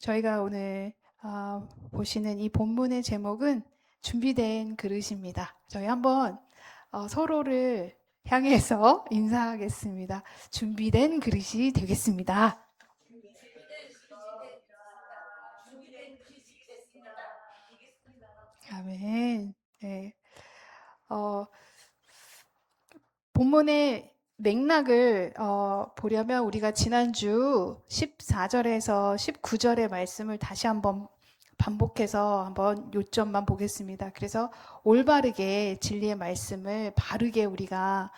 저희가 오늘 보시는 이 본문의 제목은 준비된 그릇입니다. 저희 한번 서로를 향해서 인사하겠습니다. 준비된 그릇이 되겠습니다. 아멘. 네. 어, 본문의 맥락을 보려면 우리가 지난주 14절에서 19절의 말씀을 다시 한번 반복해서 한번 요점만 보겠습니다. 그래서 올바르게 진리의 말씀을 바르게 우리가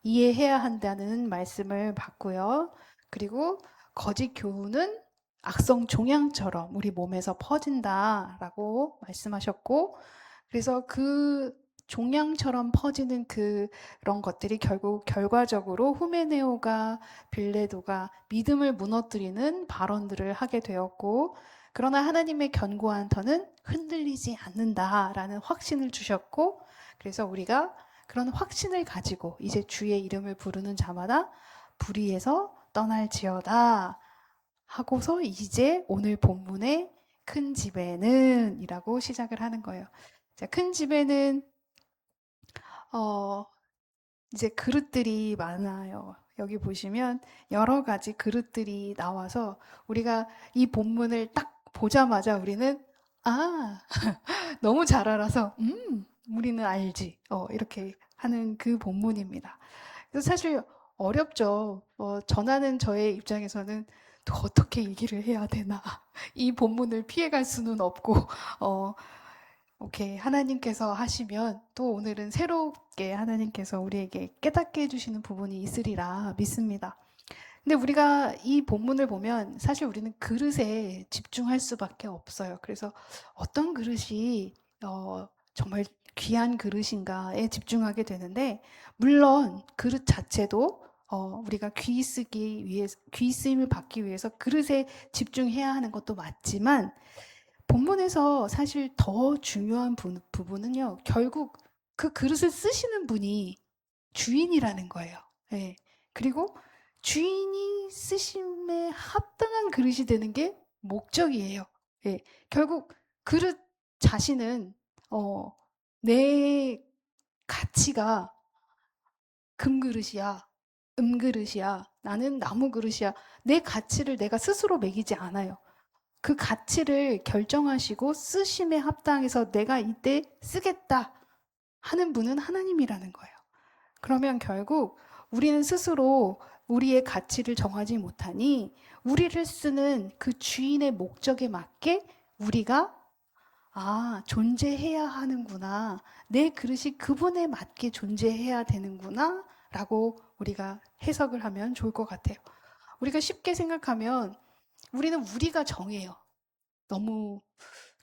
이해해야 한다는 말씀을 받고요. 그리고 거짓 교훈은 악성 종양처럼 우리 몸에서 퍼진다라고 말씀하셨고, 그래서 그 종양처럼 퍼지는 그런 것들이 결국 결과적으로 후메네오가 빌레도가 믿음을 무너뜨리는 발언들을 하게 되었고, 그러나 하나님의 견고한 터는 흔들리지 않는다라는 확신을 주셨고, 그래서 우리가 그런 확신을 가지고 이제 주의 이름을 부르는 자마다 불의에서 떠날지어다 하고서 이제 오늘 본문의 큰 집에는 이라고 시작을 하는 거예요. 자, 큰 집에는 어, 이제 그릇들이 많아요. 여기 보시면 여러 가지 그릇들이 나와서 우리가 이 본문을 딱 보자마자 우리는 아, 너무 잘 알아서 우리는 알지. 이렇게 하는 그 본문입니다. 그래서 사실 어렵죠. 전하는 저의 입장에서는 또 어떻게 얘기를 해야 되나. 이 본문을 피해갈 수는 없고, 어, 오케이. 하나님께서 하시면 또 오늘은 새롭게 하나님께서 우리에게 깨닫게 해주시는 부분이 있으리라 믿습니다. 근데 우리가 이 본문을 보면 사실 우리는 그릇에 집중할 수밖에 없어요. 그래서 어떤 그릇이 정말 귀한 그릇인가에 집중하게 되는데, 물론 그릇 자체도 우리가 귀 쓰임을 받기 위해서 그릇에 집중해야 하는 것도 맞지만, 본문에서 사실 더 중요한 부분은요, 결국 그 그릇을 쓰시는 분이 주인이라는 거예요. 예. 그리고 주인이 쓰심에 합당한 그릇이 되는 게 목적이에요. 예. 결국 그릇 자신은 어, 내 가치가 금그릇이야, 은그릇이야, 나는 나무 그릇이야. 내 가치를 내가 스스로 매기지 않아요. 그 가치를 결정하시고 쓰심에 합당해서 내가 이때 쓰겠다 하는 분은 하나님이라는 거예요. 그러면 결국 우리는 스스로 우리의 가치를 정하지 못하니 우리를 쓰는 그 주인의 목적에 맞게 우리가 존재해야 하는구나. 내 그릇이 그분에 맞게 존재해야 되는구나. 라고 우리가 해석을 하면 좋을 것 같아요. 우리가 쉽게 생각하면 우리는 우리가 정해요. 너무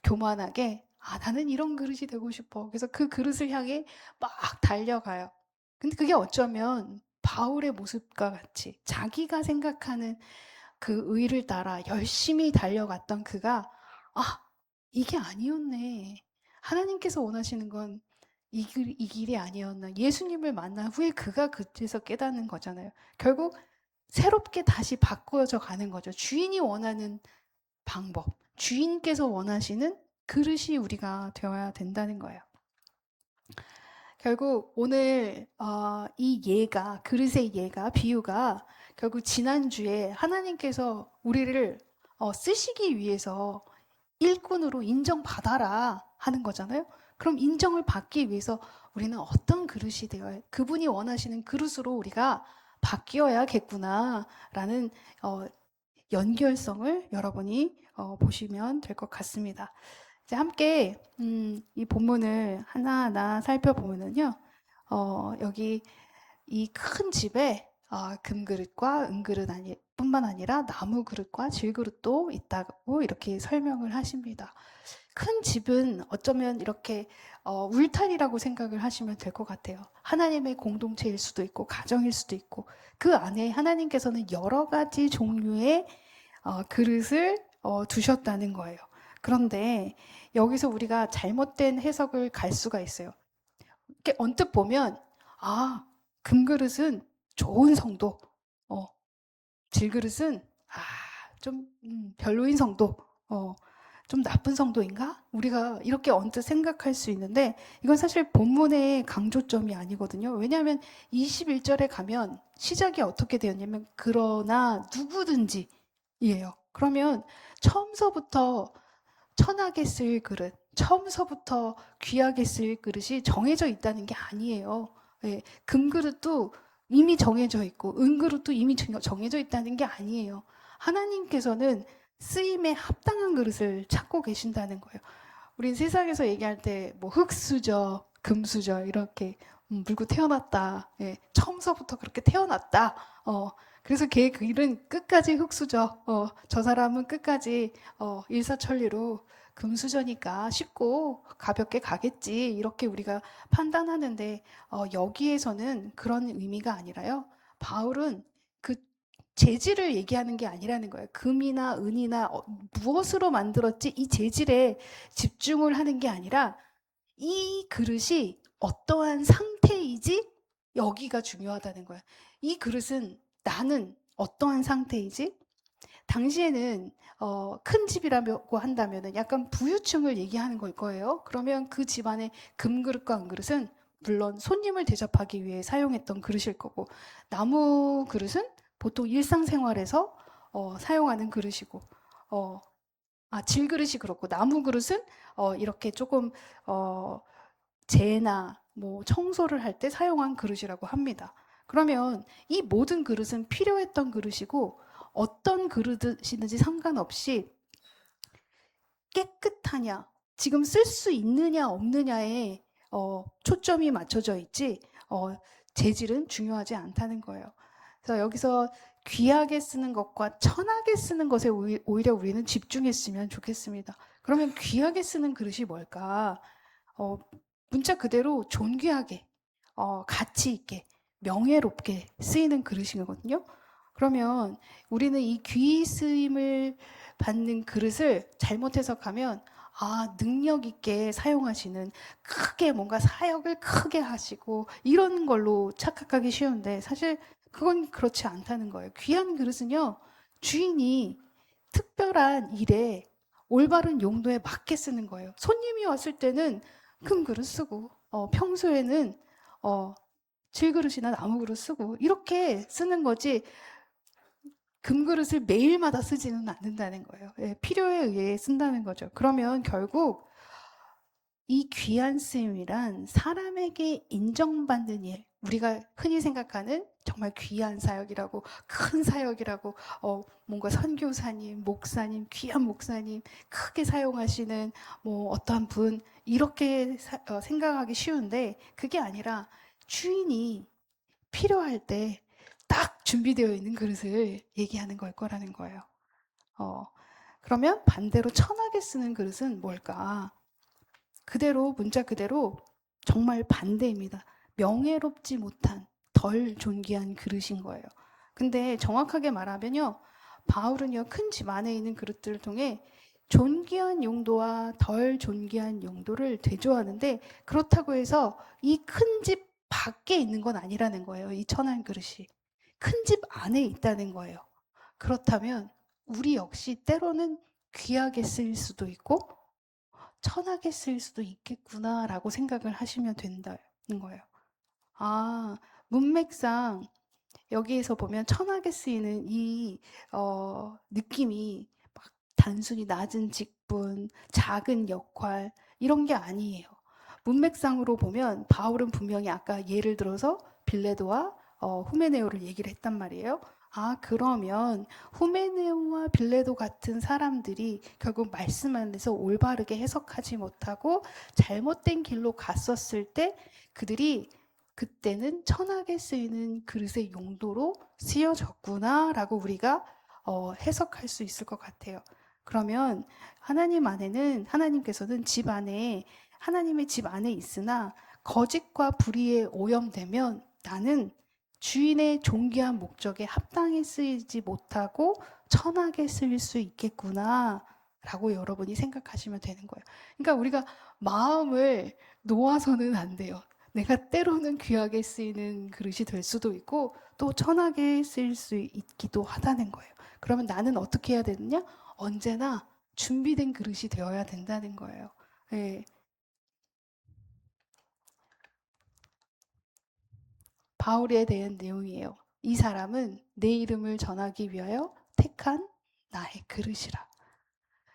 교만하게, 나는 이런 그릇이 되고 싶어. 그래서 그 그릇을 향해 막 달려가요. 근데 그게 어쩌면 바울의 모습과 같이 자기가 생각하는 그 의를 따라 열심히 달려갔던 그가, 아, 이게 아니었네. 하나님께서 원하시는 건 이 길이 아니었나. 예수님을 만난 후에 그가 그때서 깨닫는 거잖아요. 결국 새롭게 다시 바꾸어져 가는 거죠. 주인이 원하는 방법, 주인께서 원하시는 그릇이 우리가 되어야 된다는 거예요. 결국 오늘 이 예가, 그릇의 예가, 비유가 결국 지난주에 하나님께서 우리를 쓰시기 위해서 일꾼으로 인정받아라 하는 거잖아요. 그럼 인정을 받기 위해서 우리는 어떤 그릇이 되어야, 그분이 원하시는 그릇으로 우리가 바뀌어야겠구나라는 연결성을 여러분이 보시면 될 것 같습니다. 이제 함께 이 본문을 하나하나 살펴보면요, 여기 이 큰 집에 금그릇과 은그릇 뿐만 아니라 나무 그릇과 질그릇도 있다고 이렇게 설명을 하십니다. 큰 집은 어쩌면 이렇게 울타리라고 생각을 하시면 될 것 같아요. 하나님의 공동체일 수도 있고 가정일 수도 있고, 그 안에 하나님께서는 여러 가지 종류의 그릇을 두셨다는 거예요. 그런데 여기서 우리가 잘못된 해석을 갈 수가 있어요. 이렇게 언뜻 보면 금그릇은 좋은 성도, 질그릇은 좀 별로인 성도, 좀 나쁜 성도인가? 우리가 이렇게 언뜻 생각할 수 있는데 이건 사실 본문의 강조점이 아니거든요. 왜냐하면 21절에 가면 시작이 어떻게 되었냐면 그러나 누구든지이에요. 그러면 처음서부터 천하게 쓸 그릇, 처음서부터 귀하게 쓸 그릇이 정해져 있다는 게 아니에요. 예, 금그릇도 이미 정해져 있고 은그릇도 이미 정해져 있다는 게 아니에요. 하나님께서는 쓰임에 합당한 그릇을 찾고 계신다는 거예요. 우린 세상에서 얘기할 때 뭐 흙수저, 금수저 이렇게 물고 태어났다. 예, 처음서부터 그렇게 태어났다. 그래서 걔 그 일은 끝까지 흙수저. 저 사람은 끝까지 일사천리로 금수저니까 쉽고 가볍게 가겠지. 이렇게 우리가 판단하는데 여기에서는 그런 의미가 아니라요. 바울은 그 재질을 얘기하는 게 아니라는 거예요. 금이나 은이나 무엇으로 만들었지 이 재질에 집중을 하는 게 아니라 이 그릇이 어떠한 상태이지 여기가 중요하다는 거예요. 이 그릇은 나는 어떠한 상태이지? 당시에는 큰 집이라고 한다면 약간 부유층을 얘기하는 걸 거예요. 그러면 그 집안의 금그릇과 은그릇은 물론 손님을 대접하기 위해 사용했던 그릇일 거고 나무 그릇은 보통 일상생활에서 사용하는 그릇이고 질그릇이 그렇고 나무 그릇은 이렇게 조금 재나 뭐 청소를 할 때 사용한 그릇이라고 합니다. 그러면 이 모든 그릇은 필요했던 그릇이고 어떤 그릇이든지 상관없이 깨끗하냐, 지금 쓸 수 있느냐 없느냐에 초점이 맞춰져 있지 재질은 중요하지 않다는 거예요. 그래서 여기서 귀하게 쓰는 것과 천하게 쓰는 것에 오히려 우리는 집중했으면 좋겠습니다. 그러면 귀하게 쓰는 그릇이 뭘까? 문자 그대로 존귀하게, 가치 있게, 명예롭게 쓰이는 그릇이거든요. 그러면 우리는 이 귀 쓰임을 받는 그릇을 잘못 해석하면 능력 있게 사용하시는 크게 뭔가 사역을 크게 하시고 이런 걸로 착각하기 쉬운데 사실 그건 그렇지 않다는 거예요. 귀한 그릇은요, 주인이 특별한 일에 올바른 용도에 맞게 쓰는 거예요. 손님이 왔을 때는 큰 그릇 쓰고, 평소에는 질그릇이나 나무 그릇 쓰고, 이렇게 쓰는 거지, 금그릇을 매일마다 쓰지는 않는다는 거예요. 예, 필요에 의해 쓴다는 거죠. 그러면 결국 이 귀한 쓰임이란 사람에게 인정받는 일, 우리가 흔히 생각하는 정말 귀한 사역이라고, 큰 사역이라고, 뭔가 선교사님, 목사님, 귀한 목사님, 크게 사용하시는 뭐 어떠한 분, 이렇게 생각하기 쉬운데, 그게 아니라 주인이 필요할 때 딱 준비되어 있는 그릇을 얘기하는 걸 거라는 거예요. 그러면 반대로 천하게 쓰는 그릇은 뭘까? 그대로 문자 그대로 정말 반대입니다. 명예롭지 못한 덜 존귀한 그릇인 거예요. 근데 정확하게 말하면요. 바울은요. 큰 집 안에 있는 그릇들을 통해 존귀한 용도와 덜 존귀한 용도를 대조하는데 그렇다고 해서 이 큰 집 밖에 있는 건 아니라는 거예요. 이 천한 그릇이. 큰 집 안에 있다는 거예요. 그렇다면 우리 역시 때로는 귀하게 쓰일 수도 있고 천하게 쓰일 수도 있겠구나라고 생각을 하시면 된다는 거예요. 문맥상 여기에서 보면 천하게 쓰이는 이 느낌이 막 단순히 낮은 직분, 작은 역할 이런 게 아니에요. 문맥상으로 보면 바울은 분명히 아까 예를 들어서 빌레도와 후메네오를 얘기를 했단 말이에요. 그러면 후메네오와 빌레도 같은 사람들이 결국 말씀 안에서 올바르게 해석하지 못하고 잘못된 길로 갔었을 때 그들이 그때는 천하게 쓰이는 그릇의 용도로 쓰여졌구나라고 우리가 해석할 수 있을 것 같아요. 그러면 하나님 안에는 하나님께서는 집 안에 하나님의 집 안에 있으나 거짓과 불의에 오염되면 나는 주인의 존귀한 목적에 합당히 쓰이지 못하고 천하게 쓰일 수 있겠구나 라고 여러분이 생각하시면 되는 거예요. 그러니까 우리가 마음을 놓아서는 안 돼요. 내가 때로는 귀하게 쓰이는 그릇이 될 수도 있고 또 천하게 쓰일 수 있기도 하다는 거예요. 그러면 나는 어떻게 해야 되느냐? 언제나 준비된 그릇이 되어야 된다는 거예요. 예. 바울에 대한 내용이에요. 이 사람은 내 이름을 전하기 위하여 택한 나의 그릇이라.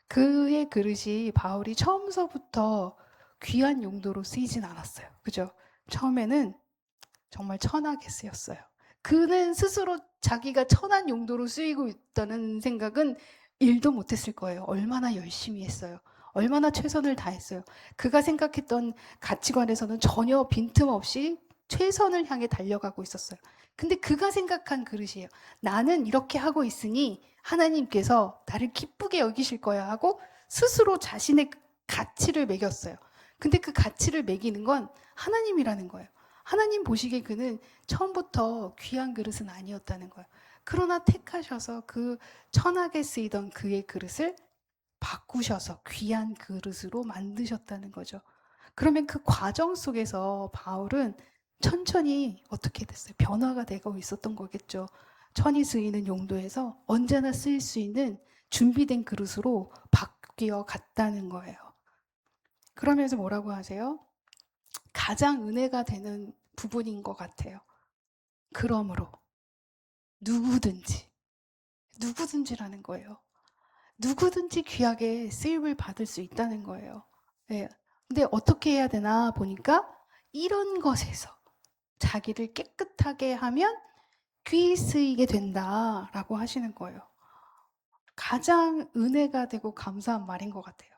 그의 그릇이 바울이 처음서부터 귀한 용도로 쓰이진 않았어요. 그죠? 처음에는 정말 천하게 쓰였어요. 그는 스스로 자기가 천한 용도로 쓰이고 있다는 생각은 일도 못했을 거예요. 얼마나 열심히 했어요. 얼마나 최선을 다했어요. 그가 생각했던 가치관에서는 전혀 빈틈없이 최선을 향해 달려가고 있었어요. 근데 그가 생각한 그릇이에요. 나는 이렇게 하고 있으니 하나님께서 나를 기쁘게 여기실 거야 하고 스스로 자신의 가치를 매겼어요. 근데 그 가치를 매기는 건 하나님이라는 거예요. 하나님 보시기에 그는 처음부터 귀한 그릇은 아니었다는 거예요. 그러나 택하셔서 그 천하게 쓰이던 그의 그릇을 바꾸셔서 귀한 그릇으로 만드셨다는 거죠. 그러면 그 과정 속에서 바울은 천천히 어떻게 됐어요? 변화가 되고 있었던 거겠죠. 천이 쓰이는 용도에서 언제나 쓰일 수 있는 준비된 그릇으로 바뀌어 갔다는 거예요. 그러면서 뭐라고 하세요? 가장 은혜가 되는 부분인 것 같아요. 그러므로 누구든지, 누구든지라는 거예요. 누구든지 귀하게 쓰임을 받을 수 있다는 거예요. 네. 근데 어떻게 해야 되나 보니까 이런 것에서 자기를 깨끗하게 하면 귀히 쓰이게 된다라고 하시는 거예요. 가장 은혜가 되고 감사한 말인 것 같아요.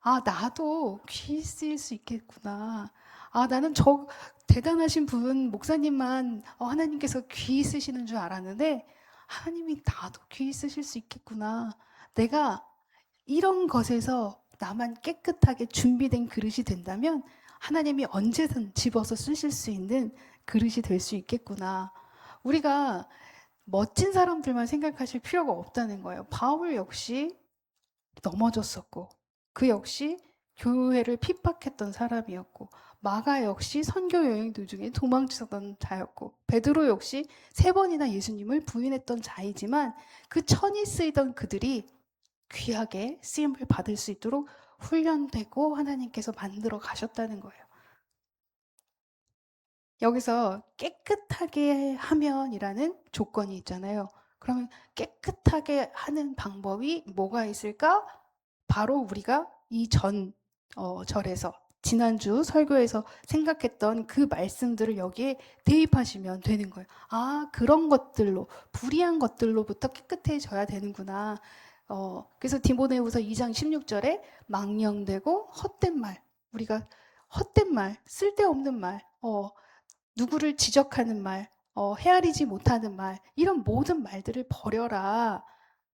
아, 나도 귀히 쓰일 수 있겠구나. 아, 나는 저 대단하신 분, 목사님만 하나님께서 귀히 쓰시는 줄 알았는데 하나님이 나도 귀히 쓰실 수 있겠구나. 내가 이런 것에서 나만 깨끗하게 준비된 그릇이 된다면 하나님이 언제든 집어서 쓰실 수 있는 그릇이 될 수 있겠구나. 우리가 멋진 사람들만 생각하실 필요가 없다는 거예요. 바울 역시 넘어졌었고, 그 역시 교회를 핍박했던 사람이었고, 마가 역시 선교 여행 도중에 도망치던 자였고, 베드로 역시 3번이나 예수님을 부인했던 자이지만 그 천이 쓰이던 그들이 귀하게 쓰임을 받을 수 있도록 훈련되고 하나님께서 만들어 가셨다는 거예요. 여기서 깨끗하게 하면이라는 조건이 있잖아요. 그러면 깨끗하게 하는 방법이 뭐가 있을까? 바로 우리가 이 절에서 지난주 설교에서 생각했던 그 말씀들을 여기에 대입하시면 되는 거예요. 아, 그런 것들로, 불의한 것들로부터 깨끗해져야 되는구나. 그래서 디모데후서 2장 16절에 망령되고 헛된 말, 우리가 헛된 말, 쓸데없는 말, 누구를 지적하는 말, 헤아리지 못하는 말, 이런 모든 말들을 버려라.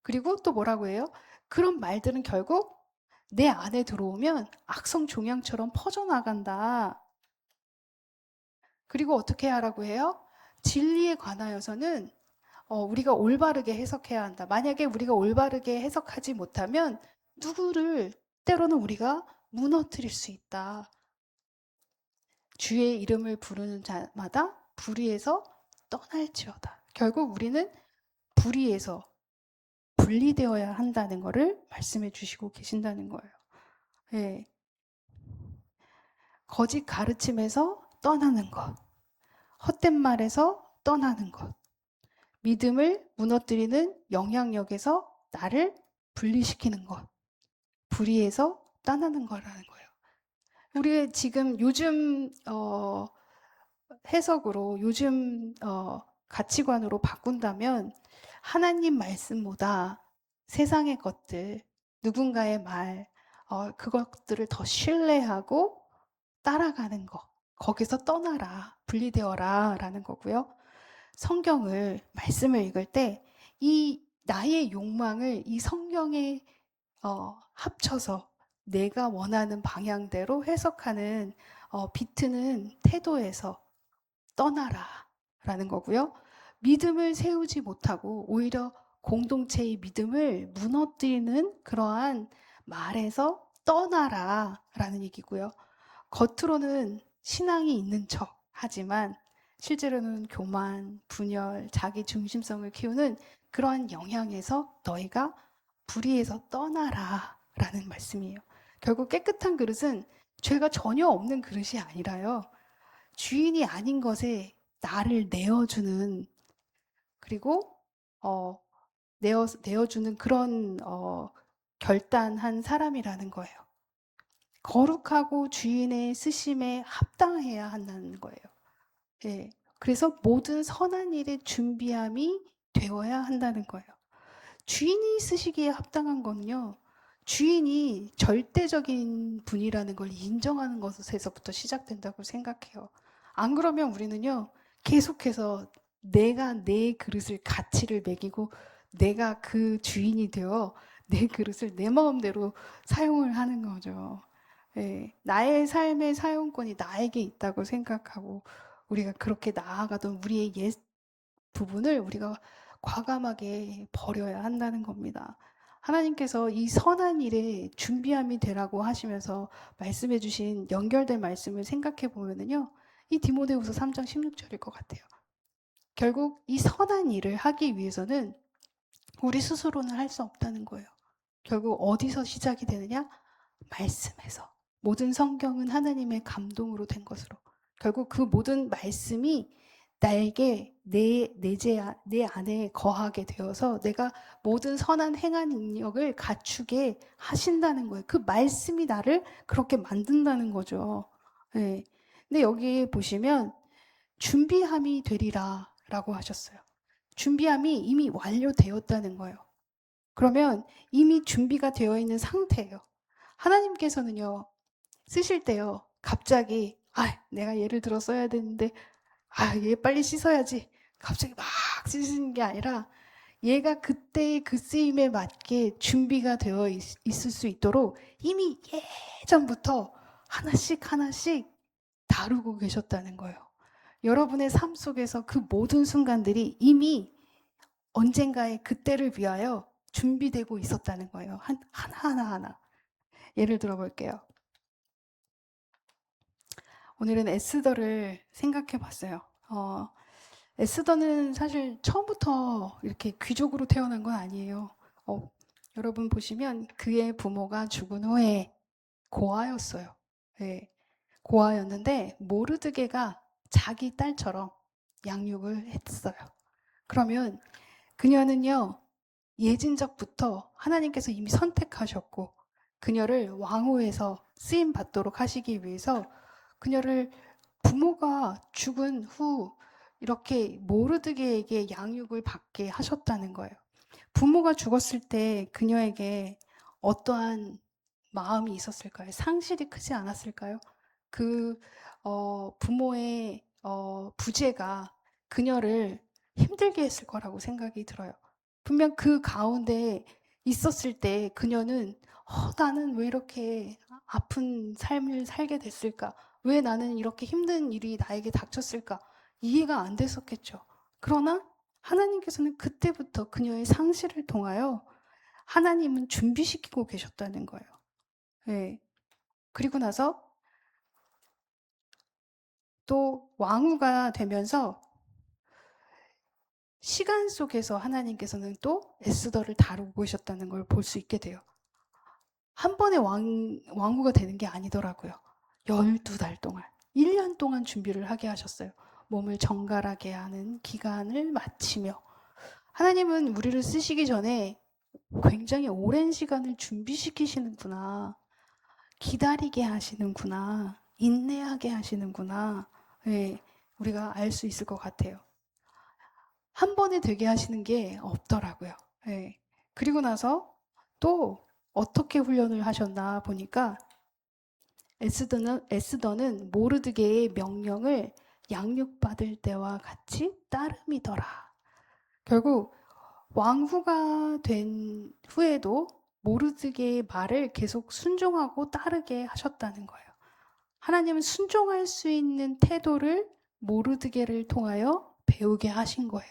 그리고 또 뭐라고 해요? 그런 말들은 결국 내 안에 들어오면 악성 종양처럼 퍼져나간다. 그리고 어떻게 하라고 해요? 진리에 관하여서는 우리가 올바르게 해석해야 한다. 만약에 우리가 올바르게 해석하지 못하면 누구를 때로는 우리가 무너뜨릴 수 있다. 주의 이름을 부르는 자마다 불의에서 떠날지어다. 결국 우리는 불의에서 분리되어야 한다는 것을 말씀해 주시고 계신다는 거예요. 예. 거짓 가르침에서 떠나는 것, 헛된 말에서 떠나는 것, 믿음을 무너뜨리는 영향력에서 나를 분리시키는 것, 불의에서 떠나는 거라는 거예요. 우리 지금 요즘 해석으로 요즘 가치관으로 바꾼다면 하나님 말씀보다 세상의 것들, 누군가의 말, 그것들을 더 신뢰하고 따라가는 것, 거기서 떠나라, 분리되어라 라는 거고요. 성경을, 말씀을 읽을 때 이 나의 욕망을 이 성경에 합쳐서 내가 원하는 방향대로 해석하는 비트는 태도에서 떠나라 라는 거고요. 믿음을 세우지 못하고 오히려 공동체의 믿음을 무너뜨리는 그러한 말에서 떠나라 라는 얘기고요. 겉으로는 신앙이 있는 척 하지만 실제로는 교만, 분열, 자기 중심성을 키우는 그러한 영향에서 너희가 불의에서 떠나라 라는 말씀이에요. 결국 깨끗한 그릇은 죄가 전혀 없는 그릇이 아니라요. 주인이 아닌 것에 나를 내어주는, 그리고 내어주는 그런 결단한 사람이라는 거예요. 거룩하고 주인의 쓰심에 합당해야 한다는 거예요. 예. 그래서 모든 선한 일의 준비함이 되어야 한다는 거예요. 주인이 쓰시기에 합당한 건요, 주인이 절대적인 분이라는 걸 인정하는 것에서부터 시작된다고 생각해요. 안 그러면 우리는요, 계속해서 내가 내 그릇을 가치를 매기고 내가 그 주인이 되어 내 그릇을 내 마음대로 사용을 하는 거죠. 예, 나의 삶의 사용권이 나에게 있다고 생각하고 우리가 그렇게 나아가던 우리의 옛 부분을 우리가 과감하게 버려야 한다는 겁니다. 하나님께서 이 선한 일에 준비함이 되라고 하시면서 말씀해 주신 연결된 말씀을 생각해 보면은요, 이 디모데후서 3장 16절일 것 같아요. 결국 이 선한 일을 하기 위해서는 우리 스스로는 할 수 없다는 거예요. 결국 어디서 시작이 되느냐? 말씀에서. 모든 성경은 하나님의 감동으로 된 것으로. 결국 그 모든 말씀이 나에게 내 안에 거하게 되어서 내가 모든 선한 행한 능력을 갖추게 하신다는 거예요. 그 말씀이 나를 그렇게 만든다는 거죠. 네. 근데 여기 보시면 준비함이 되리라 라고 하셨어요. 준비함이 이미 완료되었다는 거예요. 그러면 이미 준비가 되어 있는 상태예요. 하나님께서는요, 쓰실 때요, 갑자기, 내가 예를 들어 써야 되는데, 얘 빨리 씻어야지. 갑자기 막 쓰시는 게 아니라, 얘가 그때의 그 쓰임에 맞게 준비가 되어 있을 수 있도록 이미 예전부터 하나씩 하나씩 다루고 계셨다는 거예요. 여러분의 삶 속에서 그 모든 순간들이 이미 언젠가의 그때를 위하여 준비되고 있었다는 거예요. 하나하나. 예를 들어 볼게요. 오늘은 에스더를 생각해 봤어요. 에스더는 사실 처음부터 이렇게 귀족으로 태어난 건 아니에요. 여러분 보시면 그의 부모가 죽은 후에 고아였어요. 네, 고아였는데 모르드게가 자기 딸처럼 양육을 했어요. 그러면 그녀는요, 예진적부터 하나님께서 이미 선택하셨고 그녀를 왕후에서 쓰임 받도록 하시기 위해서 그녀를 부모가 죽은 후 이렇게 모르드게에게 양육을 받게 하셨다는 거예요. 부모가 죽었을 때 그녀에게 어떠한 마음이 있었을까요? 상실이 크지 않았을까요? 그 부모의 부재가 그녀를 힘들게 했을 거라고 생각이 들어요. 분명 그 가운데 있었을 때 그녀는 나는 왜 이렇게 아픈 삶을 살게 됐을까? 왜 나는 이렇게 힘든 일이 나에게 닥쳤을까? 이해가 안 됐었겠죠. 그러나 하나님께서는 그때부터 그녀의 상실을 통하여 하나님은 준비시키고 계셨다는 거예요. 네. 그리고 나서 또 왕후가 되면서 시간 속에서 하나님께서는 또 에스더를 다루고 계셨다는 걸 볼 수 있게 돼요. 한 번에 왕후가 되는 게 아니더라고요. 12달 동안, 1년 동안 준비를 하게 하셨어요. 몸을 정갈하게 하는 기간을 마치며. 하나님은 우리를 쓰시기 전에 굉장히 오랜 시간을 준비시키시는구나. 기다리게 하시는구나. 인내하게 하시는구나. 네, 우리가 알 수 있을 것 같아요. 한 번에 되게 하시는 게 없더라고요. 네. 그리고 나서 또 어떻게 훈련을 하셨나 보니까 에스더는 모르드게의 명령을 양육받을 때와 같이 따름이더라. 결국 왕후가 된 후에도 모르드게의 말을 계속 순종하고 따르게 하셨다는 거예요. 하나님은 순종할 수 있는 태도를 모르드게를 통하여 배우게 하신 거예요.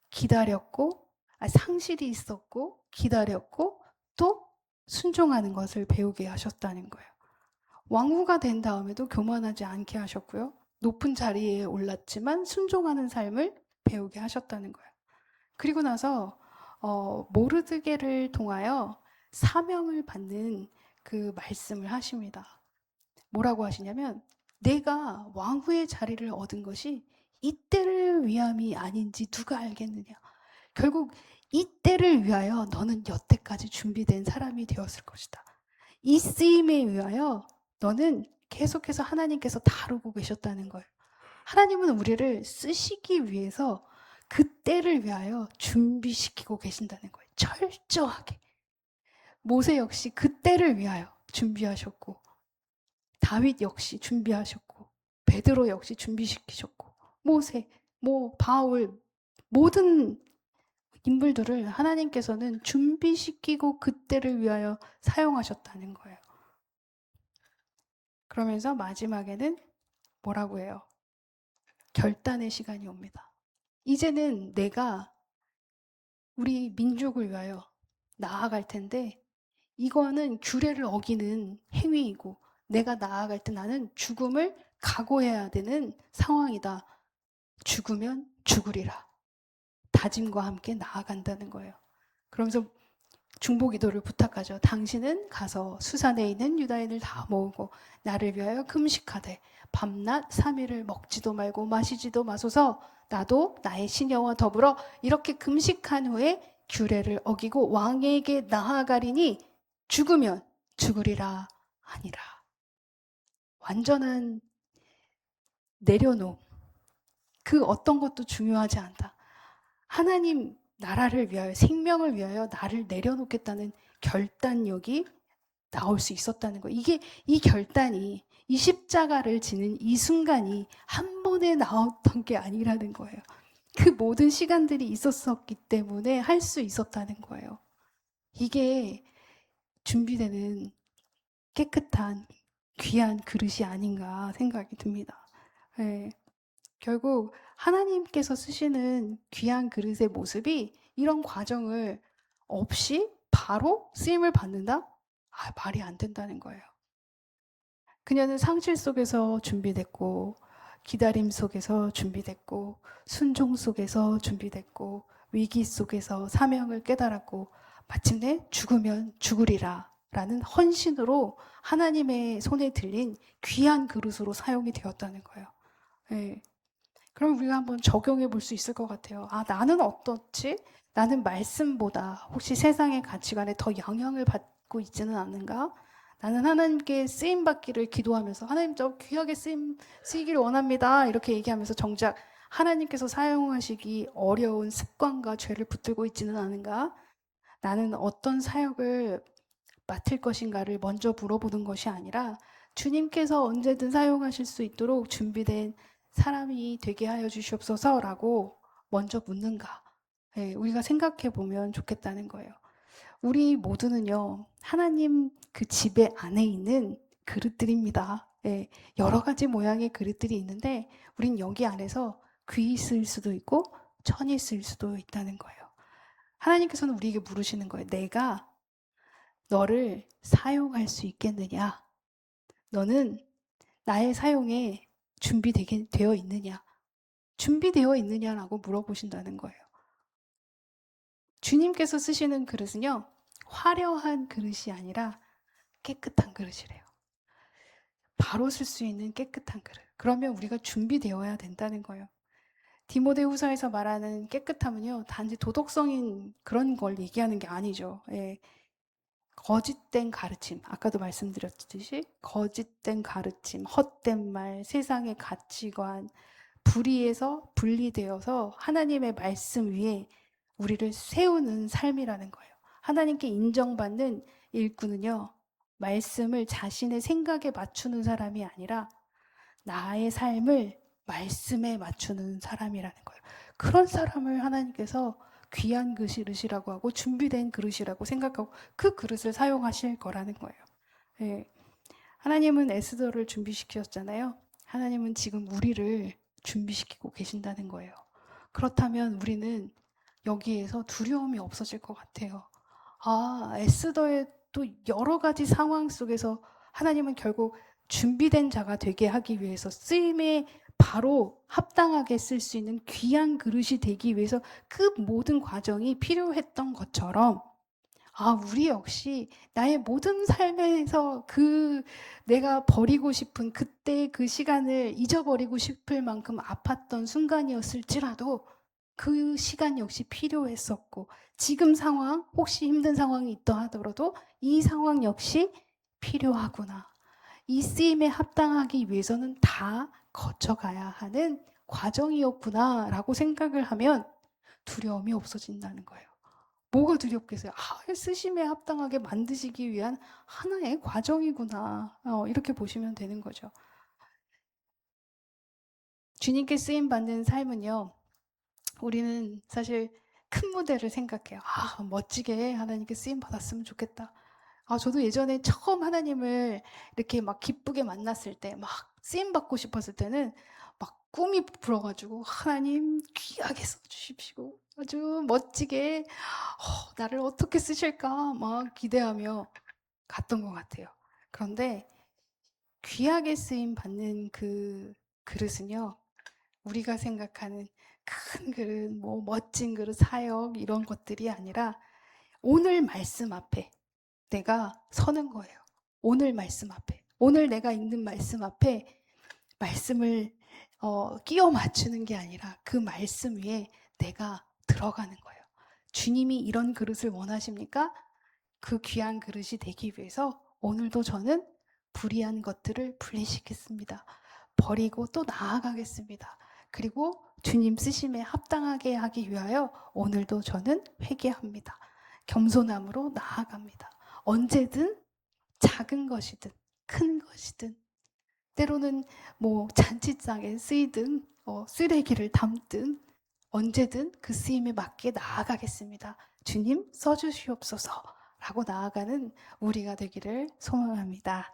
기다렸고, 상실이 있었고, 기다렸고, 또 순종하는 것을 배우게 하셨다는 거예요. 왕후가 된 다음에도 교만하지 않게 하셨고요. 높은 자리에 올랐지만 순종하는 삶을 배우게 하셨다는 거예요. 그리고 나서 모르드게를 통하여 사명을 받는 그 말씀을 하십니다. 뭐라고 하시냐면 내가 왕후의 자리를 얻은 것이 이때를 위함이 아닌지 누가 알겠느냐. 결국 이때를 위하여 너는 여태까지 준비된 사람이 되었을 것이다. 이 쓰임에 의하여 너는 계속해서 하나님께서 다루고 계셨다는 거예요. 하나님은 우리를 쓰시기 위해서 그때를 위하여 준비시키고 계신다는 거예요. 철저하게. 모세 역시 그때를 위하여 준비하셨고, 다윗 역시 준비하셨고, 베드로 역시 준비시키셨고, 모세, 바울, 모든 인물들을 하나님께서는 준비시키고 그때를 위하여 사용하셨다는 거예요. 그러면서 마지막에는 뭐라고 해요? 결단의 시간이 옵니다. 이제는 내가 우리 민족을 위하여 나아갈 텐데 이거는 규례를 어기는 행위이고 내가 나아갈 때 나는 죽음을 각오해야 되는 상황이다. 죽으면 죽으리라. 다짐과 함께 나아간다는 거예요. 그러면서 중보기도를 부탁하죠. 당신은 가서 수산에 있는 유다인을 다 모으고 나를 위하여 금식하되 밤낮 3일을 먹지도 말고 마시지도 마소서. 나도 나의 시녀와 더불어 이렇게 금식한 후에 규례를 어기고 왕에게 나아가리니 죽으면 죽으리라 하니라. 완전한 내려놓음. 그 어떤 것도 중요하지 않다. 하나님 나라를 위하여 생명을 위하여 나를 내려놓겠다는 결단력이 나올 수 있었다는 거예요. 이 결단이 이 십자가를 지는 이 순간이 한 번에 나왔던 게 아니라는 거예요. 그 모든 시간들이 있었기 때문에 할 수 있었다는 거예요. 이게 준비되는 깨끗한 귀한 그릇이 아닌가 생각이 듭니다. 네. 결국 하나님께서 쓰시는 귀한 그릇의 모습이 이런 과정을 없이 바로 쓰임을 받는다? 말이 안 된다는 거예요. 그녀는 상실 속에서 준비됐고 기다림 속에서 준비됐고 순종 속에서 준비됐고 위기 속에서 사명을 깨달았고 마침내 죽으면 죽으리라 라는 헌신으로 하나님의 손에 들린 귀한 그릇으로 사용이 되었다는 거예요. 네. 그럼 우리가 한번 적용해 볼 수 있을 것 같아요. 나는 어떻지? 나는 말씀보다 혹시 세상의 가치관에 더 영향을 받고 있지는 않는가? 나는 하나님께 쓰임받기를 기도하면서 하나님 저 귀하게 쓰이기를 원합니다. 이렇게 얘기하면서 정작 하나님께서 사용하시기 어려운 습관과 죄를 붙들고 있지는 않은가? 나는 어떤 사역을 맡을 것인가를 먼저 물어보는 것이 아니라 주님께서 언제든 사용하실 수 있도록 준비된 사람이 되게 하여 주시옵소서라고 먼저 묻는가? 네, 우리가 생각해 보면 좋겠다는 거예요. 우리 모두는요, 하나님 그 집에 안에 있는 그릇들입니다. 네, 여러 가지 모양의 그릇들이 있는데, 우린 여기 안에서 귀 있을 수도 있고, 천이 있을 수도 있다는 거예요. 하나님께서는 우리에게 물으시는 거예요. 내가 너를 사용할 수 있겠느냐? 너는 나의 사용에 준비되어 있느냐? 준비되어 있느냐라고 물어보신다는 거예요. 주님께서 쓰시는 그릇은요, 화려한 그릇이 아니라 깨끗한 그릇이래요. 바로 쓸 수 있는 깨끗한 그릇. 그러면 우리가 준비되어야 된다는 거예요. 디모데후서에서 말하는 깨끗함은요, 단지 도덕성인 그런 걸 얘기하는 게 아니죠. 예. 거짓된 가르침, 아까도 말씀드렸듯이 거짓된 가르침, 헛된 말, 세상의 가치관, 불의에서 분리되어서 하나님의 말씀 위에 우리를 세우는 삶이라는 거예요. 하나님께 인정받는 일꾼은요, 말씀을 자신의 생각에 맞추는 사람이 아니라 나의 삶을 말씀에 맞추는 사람이라는 거예요. 그런 사람을 하나님께서 귀한 그릇이라고 하고 준비된 그릇이라고 생각하고 그 그릇을 사용하실 거라는 거예요. 네. 하나님은 에스더를 준비시키셨잖아요. 하나님은 지금 우리를 준비시키고 계신다는 거예요. 그렇다면 우리는 여기에서 두려움이 없어질 것 같아요. 에스더의 또 여러 가지 상황 속에서 하나님은 결국 준비된 자가 되게 하기 위해서 쓰임에 바로 합당하게 쓸 수 있는 귀한 그릇이 되기 위해서 그 모든 과정이 필요했던 것처럼 우리 역시 나의 모든 삶에서 내가 버리고 싶은 그때 그 시간을 잊어버리고 싶을 만큼 아팠던 순간이었을지라도 그 시간 역시 필요했었고, 지금 상황, 혹시 힘든 상황이 있다 하더라도 이 상황 역시 필요하구나. 이 쓰임에 합당하기 위해서는 다 거쳐가야 하는 과정이었구나라고 생각을 하면 두려움이 없어진다는 거예요. 뭐가 두렵겠어요? 쓰심에 합당하게 만드시기 위한 하나의 과정이구나. 이렇게 보시면 되는 거죠. 주님께 쓰임 받는 삶은요, 우리는 사실 큰 무대를 생각해요. 멋지게 하나님께 쓰임 받았으면 좋겠다. 저도 예전에 처음 하나님을 이렇게 막 기쁘게 만났을 때, 막 쓰임 받고 싶었을 때는 막 꿈이 불어가지고 하나님 귀하게 써주십시오. 아주 멋지게 나를 어떻게 쓰실까 막 기대하며 갔던 것 같아요. 그런데 귀하게 쓰임 받는 그 그릇은요, 우리가 생각하는 큰 그릇, 뭐 멋진 그릇, 사역 이런 것들이 아니라 오늘 말씀 앞에 내가 서는 거예요. 오늘 말씀 앞에. 오늘 내가 읽는 말씀 앞에 말씀을 끼워 맞추는 게 아니라 그 말씀 위에 내가 들어가는 거예요. 주님이 이런 그릇을 원하십니까? 그 귀한 그릇이 되기 위해서 오늘도 저는 불의한 것들을 분리시키겠습니다. 버리고 또 나아가겠습니다. 그리고 주님 쓰심에 합당하게 하기 위하여 오늘도 저는 회개합니다. 겸손함으로 나아갑니다. 언제든 작은 것이든 큰 것이든 때로는 뭐 잔치상에 쓰이든 쓰레기를 담든 언제든 그 쓰임에 맞게 나아가겠습니다. 주님 써주시옵소서 라고 나아가는 우리가 되기를 소망합니다.